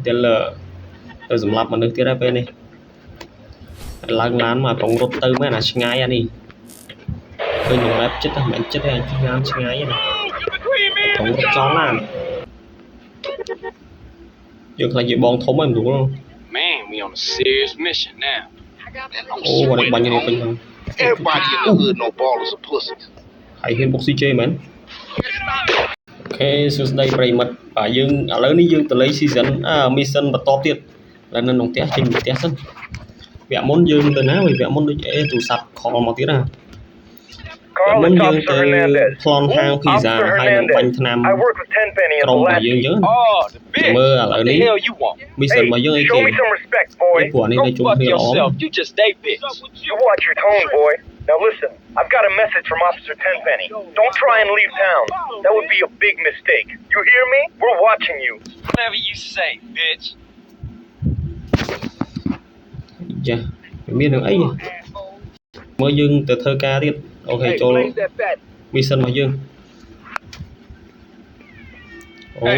teller ទៅសម្រាប់មនុស្សទៀតហើយពេលនេះឡើងឡានមកកំរត់ទៅមែនអាឆ្ងាយអានេះឃើញម៉ែបចិត្តហ្នឹងមិនចិត្តទេអាឆ្ងាយឆ្ងាយណាកំរត់ចង់ណាយើងខ្លាចជាបងធំហើយមិនรู้ Man, we on a serious mission now.អូនេះបាញ់នេះពេញហ្នឹង Everybody in the hood know ballers are pussies. ហើយហ៊ានបុក CJ មែនអូខេសួស្ដីប្រិមិត្តបាទយើងឥឡូវនេះយើងទៅលេង season mission បន្តទៀតហើយនៅក្នុងផ្ទះចេញពីផ្ទះសិនវគ្គមុនយើងទៅណាវគ្គមុនដូចទូរស័ព្ទខលមកទៀតណាមុនយើងទៅប្លន់ហាង pizza ហើយនឹងបាញ់ថ្នាំក្រុមរបស់យើងអញ្ចឹងមើលឥឡូវនេះ mission របស់យើងអីគេព្រោះនេះនៅជុំគ្នាល្អ You just stay bitch. You watch your tone, boy. Now listen, I've got a message from Officer Tenpenny. Don't try and leave town. That would be a big mistake. You hear me? We're watching you. Whatever you say, bitch. ចាមាននឹងអីមើលយើងទៅធ្វើការទៀតអូខេចូល mission របស់យើងអូ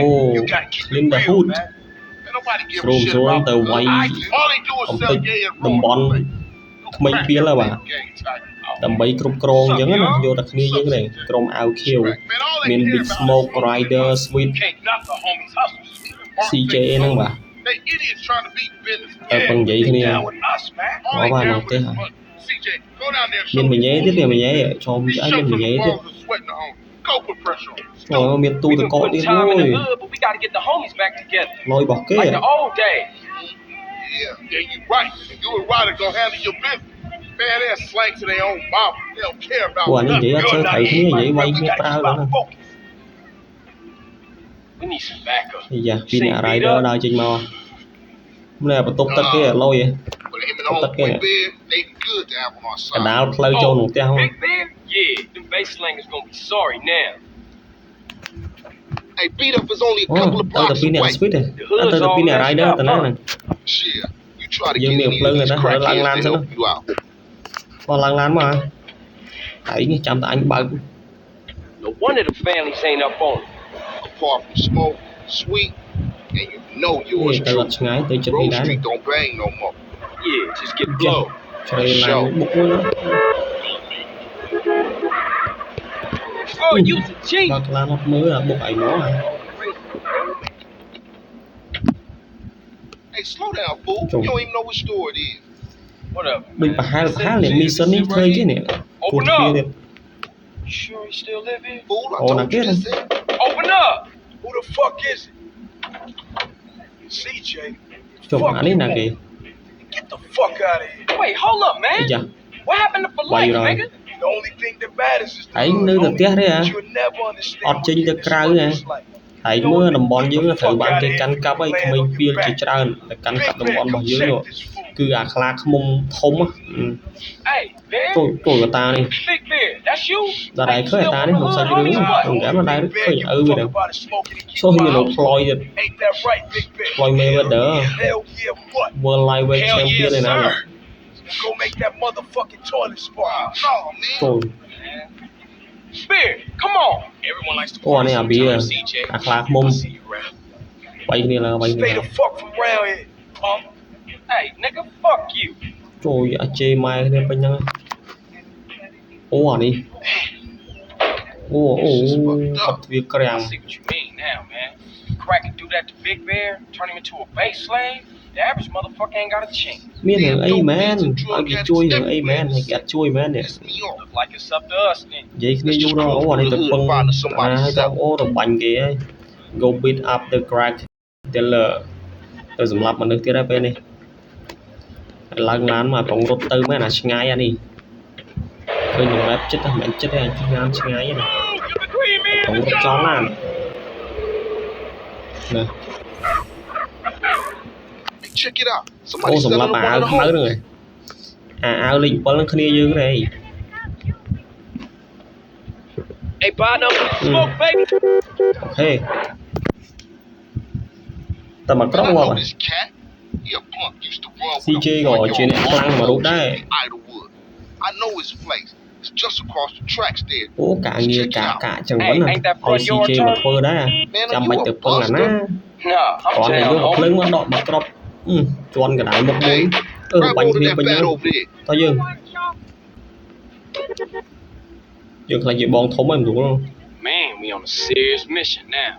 Slim the Hood ស្រូមស្រួលទៅវាយកំពេចតំបន់ក្មេងពីលបាទដើម្បីគ្រប់គ្រងអញ្ចឹងណាយកតែគ្នាយើងទេក្រុមអាវខៀវមាន Big Smoke Rider Sweet CJ ហ្នឹងបាទតែពឹងនិយាយគ្នាមកបាទនៅផ្ទះមានមញ៉េទៀតមញ៉េចូលអីមានមញ៉េទៀតអូមានទូតកកទៀតអូយលុយរបស់គេ Like the old days. Yeah, you right. You and Ryder gonna handle your business. Man, they're slang to their own mouth. They don't care about Ủa, anh vậy chơi thầy thế vậy quay nghe tao nữa nè. We need some backup. Bây giờ pin rider đâu trên màu. Hôm nay bắt tục tất cái lôi vậy. Tất cái này. Cái đào lôi cho nó tiêu. Big Bear? Yeah, the base slang is gonna be sorry now. Hey, beat up is only a couple of blocks pin away. Sweet này. Tao pin rider tao nói này. Shit, you try to Dương get miệng in lưng these này nó hơi lăn lan crackheads, sao they'll nó. help you out. Còn lăn mà. Thấy như chăm tại anh bận. No wonder the families ain't up on it. Apart from Smoke, Sweet, and you know yours Tao true. lật ngay tới chân đi Grove đá. Street don't bang no more. Yeah, just get blown. Chơi làm bục luôn đó. Oh, you a cheat. Bật lan một mưa là bục ảnh nó à. Hey, slow down, fool. True. You don't even know what store it is. Whatever. Mình phải hai là mission đi chơi chứ nè. Cột kia đi. Sure he still live here? Fool, I Oh, now told you get this him. is. Open up! Who the fuck is it? CJ. Chồng Fuck anh ấy you là want? kì. Get the fuck out of here. Wait, hold up, man. Dạ. What happened to for Why life, you nigga? The only thing that matters is the Ấy hood, nữ được homie. tiếc đấy à. You'll never understand Ọt what trên getting được krau this nè. fuck is like. Thấy mưa đồng bọn dương thử bạn cái canh cắp ấy mình pia chỉ trơn để canh cắp đồng bọn vào dưới rồi cứ à khla không thông á Hey, Bear? tôi người ta đi Big Bear, that's you? ra đây khơi ta đi không sao chứ đứng còn dám ra đây Big Bear, khơi you ư vậy talk nè about it smoking and số keep như nó my Floyd Ain't that right, Big Bear? Floyd Mayweather Hell yeah, what? World Lightweight Hell Champion yes, này nè sir. Go make that motherfucking toilet spark. No, man. trời Bear, come on. Everyone likes to ô này à bia CJ. à khla mông See you around. bay này là bay Stay này the fuck from around here, punk. Hey, nigga, fuck you. trời à chê mai này bên nhau ô à đi ô ô thật việc I kèm see what you mean now, man. Crack and do that to Big Bear, turn him into a base slave. The average motherfucker ain't got a chance. miên thằng ấy man ai bị chui thằng ấy man hay gạt chui man nè Piss me off. Look like it's up to us then. vậy khi vô đó ô này tập phân hai tao ô tao bành kìa go beat up the crack teller ទៅសម្លាប់មនុស្សទៀតហើយពេលនេះឡើងឡានមកកំរត់ទៅមែនអាឆ្ងាយអានេះឃើញម៉ែបចិត្តហ្នឹងមិនចិត្តទេអាឆ្ងាយឆ្ងាយណាកំរត់ចង់ណាណា Hey, check it out. អូ Somebody សម្លាប់ selling អា one វ of ខ្មៅ the ហ្នឹង homes. ឯងអាវលេខ7ហ្នឹងគ្នាយើងទេ Hey, buy no smoke, baby. អូខេតែមកក្រ Man, ក់ I មក know this cat. He a punk. Used to run with CJ aក៏ front ជា yard អ្នកខ្លាំងមួយរូបដែរ in Idlewood. I know his place. It's just across the tracks there. អូការងារកាចឹង Hey, ហ្នឹង ain't that ឲ្យ front yard CJ មកធ្វើដែរ Man, ចាំ are បាច់ you ទៅ a ពឹងអាណា buster? Nah, I'm គាត់យក down, ភ្លើង homie. មកដកបាត់ទ្របជន់កណ្ដាលមុខមួយ Grab បាញ់ hold of គ្នា that ពេញ fat ហើយ over there. តើយើងខ្លាចជាបងធំហើយមិនស្រួល Man, we on a serious mission now.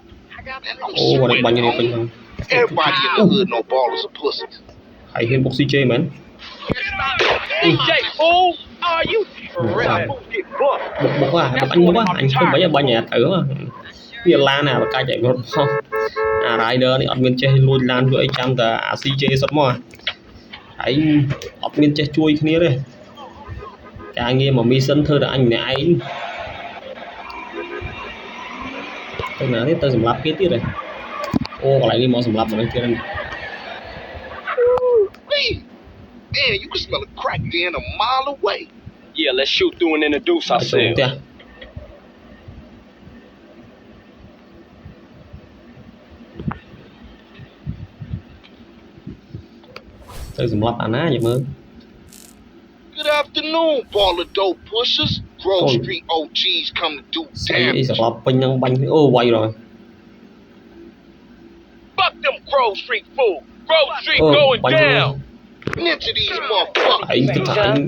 Man, I'm អូគាត់ sweating, បាញ់គ្នាពេញ homie. ហើយ Everybody in the hood know ballers are pussies. ហើយហ៊ានបុក CJ មែន DJ, fool! Are you for real? Wow. Fools get booked. បុកអញបុកអញធ្វើមិនបាញ់ឲ្យត្រូវវាឡានអាបកាច់ឲ្យរត់ផងអា rider នេះអត់មានចេះលួចឡានធ្វើអីចាំតែអា CJ សុទ្ធមកហើយអត់មានចេះជួយគ្នាទេការងារមក mission ធ្វើតែអញម្នាក់ឯងទៅណានេះទៅសម្រាប់គេទៀតហ៎អូកន្លែងនេះមកសម្រាប់មនុស្សទៀតហ្នឹង Man, you can smell a crack den a mile away. Yeah, let's shoot through and introduce ចូលផ្ទះ ourselves. ទៅសម្រាប់អាណាយកមើល Good afternoon, baller dope pushers. Grove Oh. Street OGs come to do ស្អី damage. សម្រាប់ពេញហ្នឹងបាញ់អូវាយrồi Fuck them Grove Street fools. Grove Street អូ going បាញ់ down. Into these motherfuckers. ឯងគិតថាអញ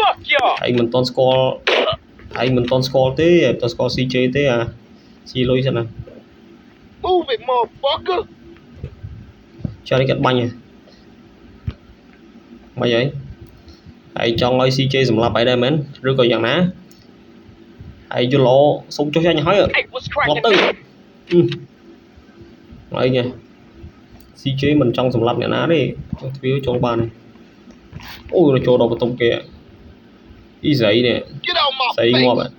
Fuck y'all. ឯងមិនតន់ស្គាល់ឯងមិនតន់ស្គាល់ទេតន់ស្គាល់ CJ ទេអាស៊ីលុយសិនណា Move it, motherfucker. ចានេះគាត់បាញ់ហ៎មិនអីហើយចង់ឲ្យ CJ សម្លាប់អីដែរមែនឬក៏យ៉ាងណាហើយយល់ល្អសុំចុះចាញ់ឲ្យ Hey, what's ងាប់ cracking, ទៅ man? អីញ៉ា CJ មិនចង់សម្លាប់អ្នកណាទេចង់ទ្វារចូលបានហើយអូយចូលដល់បន្ទប់គេអ៊ីស្រាអ៊ីនេះ Get out my ស្អីងាប់ face.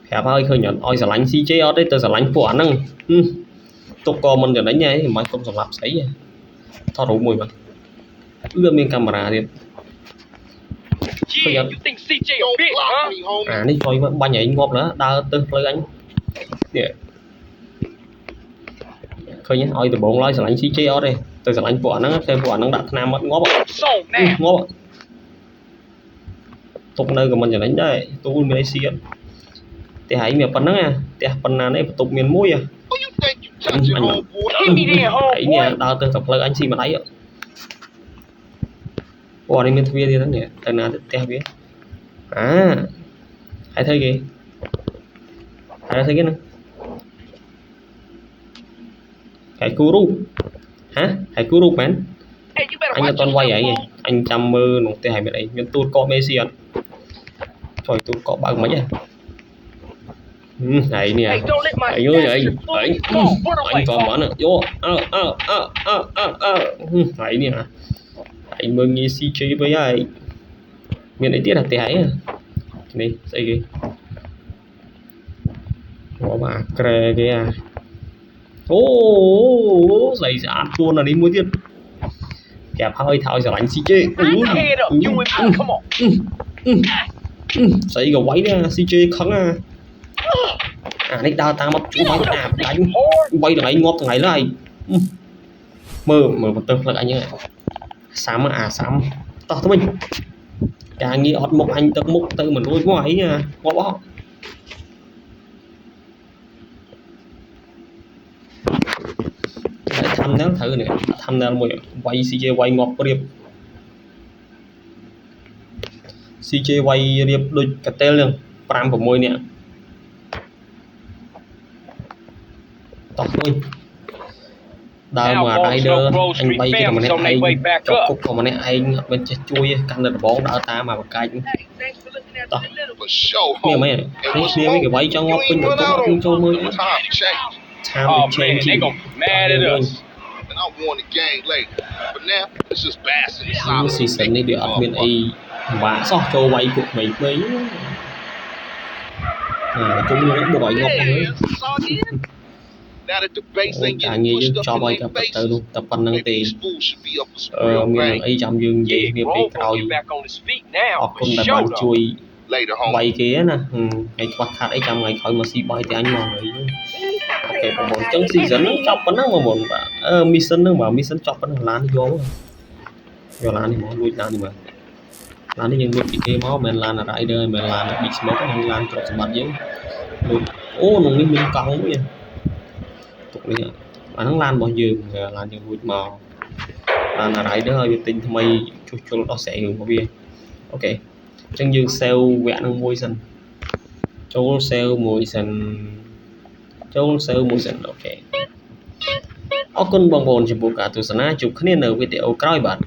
ប្រាប់ឲ្យឃើញអត់ឲ្យស្រឡាញ់ CJ អត់ទេទៅស្រឡាញ់ពួកអាហ្នឹងទុកក៏មិនចំណេញដែរមិនបាច់គុំសម្លាប់ស្អីថតរូបមួយមកគឺមានកាមេរ៉ាទៀត Yeah, you think CJ a Don't bitch, block huh? me, homie. អានេះជួយមកបាញ់ឯងងាប់ណាដើរទៅផ្លូវអញនេះឃើញឲ្យដំបងឡើយស្រឡាញ់ CJ អត់ទេទៅស្រឡាញ់ពួកអាហ្នឹងតែពួកអាហ្នឹងដាក់ថ្នាំអត់ងាប់ So ងា now. ប់ទុកនៅក៏មិនចំណេញដែរទូលមានអីស៊ីអត់ផ្ទះឯងមានប៉ុណ្្នឹងផ្ទះប៉ុណ្ណានេះបន្ទប់មានមួយ Who you think you touching, Anh mà- homeboy? Hit me there, ឯង homeboy. ដើរទៅតែផ្លូវអញស៊ីមិនដៃអូនេះមានទ្វារទៀតហ្នឹងនេះទៅណាទៅផ្ទះវាអាហើយធ្វើគេហើយធ្វើគេហ្នឹងហើយគូរូបហ៎ហើយគូរូបមែន Hey, you better អញអ watch ត់តន់វាយអី yourself, អញចាំមើលក្នុងផ្ទះហើយមានអីមានទូលកកមេស៊ីអត់ជួយទូលកកបើកមិនហ៎ហើយនេះ fool. Hey, don't let my Ấy ơi, ấy, bastard fool ấy, you. Go, run away. anh còn món nữa, vô, ấy nè, anh mừng như CJ với ai, miền ấy tiết là té à, này, xây cái, có mà kề cái à, ô, giày dán luôn là đi mua tiền, kẹp hơi tháo giờ đánh CJ, Head up, you and me. Come on. xây cái quấy nè, CJ khắng à. À này đào ta mất chú máy đánh quay được anh ngóp thằng này lại mơ một tơ là anh ơi sám sám to thôi mình cả nghĩ ọt một anh tơ múc tơ mình nuôi quá ấy nha ngóp đó thăm nó thử này thăm ra một quay CJ quay ngóp riệp CJ quay riệp đôi cả tên luôn pram của môi nè tóc thôi đau mà rider anh bay cái mình anh chọc cục của mình anh bên chui căn được bóng đỡ ta mà một cái tóc For sure, nghe homie. mấy này nghe mấy cái bay cho ngóc bên một cái cho mới Time change. time Oh, man, change they gonna be mad at us. And I'll warn the gang later. But now, it's just basking in như silence. season này được admin ai và sót cho quay cuộc mình mấy chúng nó được gọi ngọc Hey, nữa it's all in. Now that the base ain't cả getting nghe pushed chứ up cho in bay their gặp face, tới luôn tập văn năng maybe tiền these fools should be up for some real miền bang. ấy trong dương gì Yeah, miền Grove bị gonna còi get back on his feet now. hoặc For con đã sure, bàn though. chui Later, homie. quay kia nè ngày qua khát ấy trong ngày khỏi mà si bay thì anh mò người ok còn một chân season nó chọc vẫn mà một mission nó mà mission chọc vẫn là lan vô lan thì món lui lan thì mà lan thì nhưng bị cái máu mình lan là rider mình lan là bị smoke mình lan trộn mặt dưới ô nó mình cong quá vậy នេះអាហ្នឹងឡានរបស់យើងឡានយើងរួចមកឡាន rider ឲ្យវាទិញថ្មីជួសជុលដោះស្រាយរឿងរបស់វាអូខេអញ្ចឹងយើង save វគ្គនឹងមួយសិនចូល save មួយសិនអូខេអរគុណបងប្អូនចំពោះការទស្សនាជួបគ្នានៅវីដេអូក្រោយបាទ